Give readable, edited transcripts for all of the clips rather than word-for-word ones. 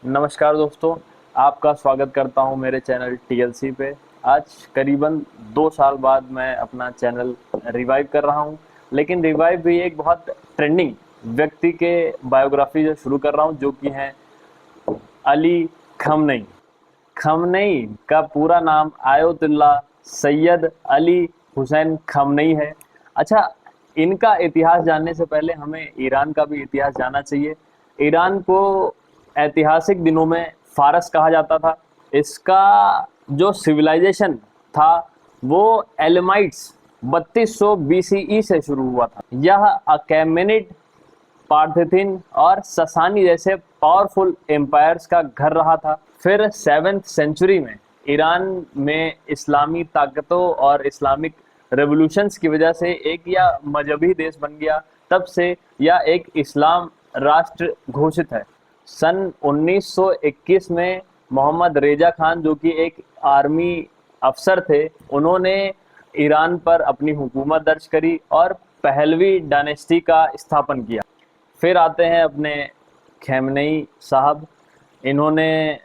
नमस्कार दोस्तों, आपका स्वागत करता हूं मेरे चैनल टीएलसी पे। आज करीबन 2 साल बाद मैं अपना चैनल रिवाइव कर रहा हूं, लेकिन रिवाइव भी एक बहुत ट्रेंडिंग व्यक्ति के बायोग्राफी से शुरू कर रहा हूं, जो कि हैं अली खमनई। खमनई का पूरा नाम आयतुल्ला सैयद अली हुसैन खमनई है। अच्छा, इनका इतिहास जानने से पहले हमें ईरान का भी इतिहास जानना चाहिए। ईरान को ऐतिहासिक दिनों में फारस कहा जाता था। इसका जो सिविलाइजेशन था वो एलमाइट्स 3200 बीसीई से शुरू हुआ था। यह अकेमेनिड, पार्थिन और ससानी जैसे पावरफुल एम्पायर्स का घर रहा था। फिर 7th सेंचुरी में ईरान में इस्लामी ताकतों और इस्लामिक रेवोल्यूशंस की वजह से एक या मजहबी देश बन गया। तब से यह एक इस्लाम राष्ट्र घोषित है। सन 1921 में मोहम्मद रेजा खान, जो कि एक आर्मी अफसर थे, उन्होंने ईरान पर अपनी हुकूमत दर्ज करी और पहलवी डायनेस्टी का स्थापन किया। फिर आते हैं अपने खैमनई साहब। इन्होंने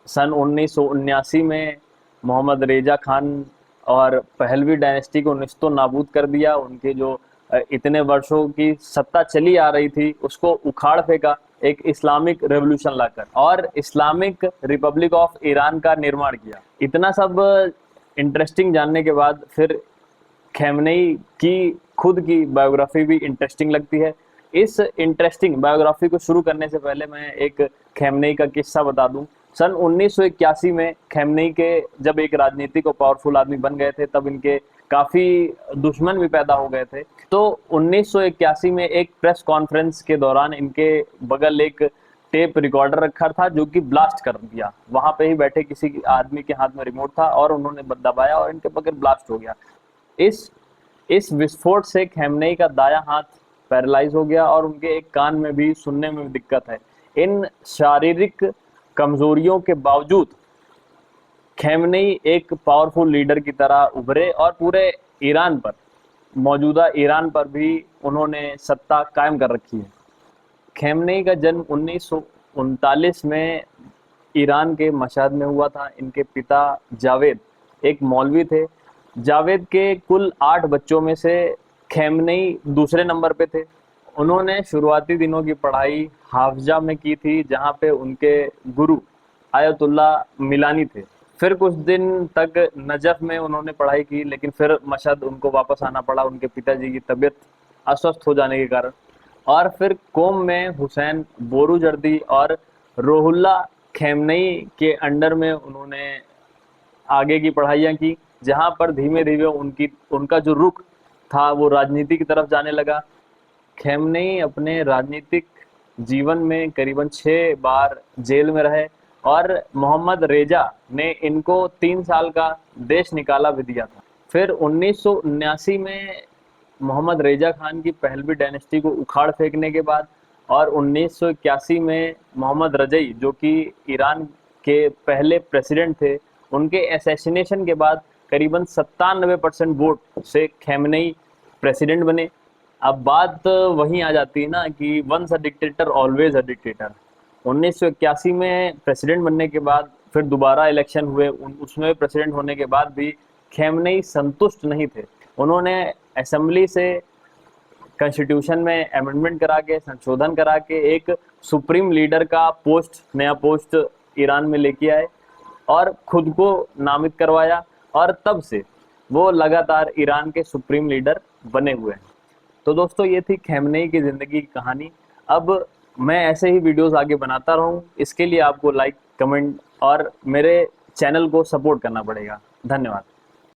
सन 1979 में मोहम्मद रेजा खान और पहलवी डायनेस्टी को निस्तो नाबूद कर दिया। उनके जो इतने वर्षों की सत्ता चली आ रही थी उसको उखाड़ फेंका एक इस्लामिक रेवोल्यूशन लाकर, और इस्लामिक रिपब्लिक ऑफ ईरान का निर्माण किया। इतना सब इंटरेस्टिंग जानने के बाद फिर खैमनई की खुद की बायोग्राफी भी इंटरेस्टिंग लगती है। इस इंटरेस्टिंग बायोग्राफी को शुरू करने से पहले मैं एक खैमनई का किस्सा बता दूं। सन 1981 में खैमनई के जब एक राजनीतिक और पावरफुल आदमी बन गए थे, तब इनके काफी दुश्मन भी पैदा हो गए थे। तो 1981 में एक प्रेस कॉन्फ्रेंस के दौरान इनके बगल एक टेप रिकॉर्डर रखा था, जो कि ब्लास्ट कर दिया। वहां पे ही बैठे किसी आदमी के हाथ में रिमोट था और उन्होंने दबाया और इनके बगल ब्लास्ट हो गया। इस इस विस्फोट से खैमनई का दायां हाथ पैरालाइज हो गया और उनके एक कान में भी सुनने में भी दिक्कत है। इन शारीरिक कमजोरियों के बावजूद खैमनई एक पावरफुल लीडर की तरह उभरे और पूरे ईरान पर, मौजूदा ईरान पर भी उन्होंने सत्ता कायम कर रखी है। खैमनई का जन्म 1939 में ईरान के मशहद में हुआ था। इनके पिता जावेद एक मौलवी थे। जावेद के कुल 8 बच्चों में से खैमनई दूसरे नंबर पे थे। उन्होंने शुरुआती दिनों की पढ़ाई हाफजा में की थी, जहाँ पे उनके गुरु आयतुल्ला मिलानी थे। फिर कुछ दिन तक नजफ में उन्होंने पढ़ाई की, लेकिन फिर मशहद उनको वापस आना पड़ा उनके पिताजी की तबीयत अस्वस्थ हो जाने के कारण। और फिर कोम में हुसैन बोरूजर्दी और रोहुल्ला खैमनई के अंडर में उन्होंने आगे की पढ़ाइयाँ की, जहाँ पर धीमे धीमे उनका जो रुख था वो राजनीति की तरफ जाने लगा। खैमनई अपने राजनीतिक जीवन में करीबन 6 बार जेल में रहे और मोहम्मद रेजा ने इनको 3 साल का देश निकाला भी दिया था। फिर 1979 में मोहम्मद रेजा खान की पहलवी डायनेस्टी को उखाड़ फेंकने के बाद और 1981 में मोहम्मद रजई, जो कि ईरान के पहले प्रेसिडेंट थे, उनके असैसिनेशन के बाद करीबन 97% वोट से खैमनई प्रेसिडेंट बने। अब बात वहीं आ जाती है ना कि once a dictator always a dictator. 1981 में प्रेसिडेंट बनने के बाद फिर दोबारा इलेक्शन हुए, उसमें प्रेसिडेंट होने के बाद भी खैमनई संतुष्ट नहीं थे। उन्होंने असेंबली से कॉन्स्टिट्यूशन में अमेंडमेंट करा के, संशोधन करा के एक सुप्रीम लीडर का नया पोस्ट ईरान में लेके आए और खुद को नामित करवाया, और तब से वो लगातार ईरान के सुप्रीम लीडर बने हुए हैं। तो दोस्तों, ये थी खैमनई की ज़िंदगी की कहानी। अब मैं ऐसे ही वीडियोस आगे बनाता रहूं, इसके लिए आपको लाइक, कमेंट और मेरे चैनल को सपोर्ट करना पड़ेगा। धन्यवाद।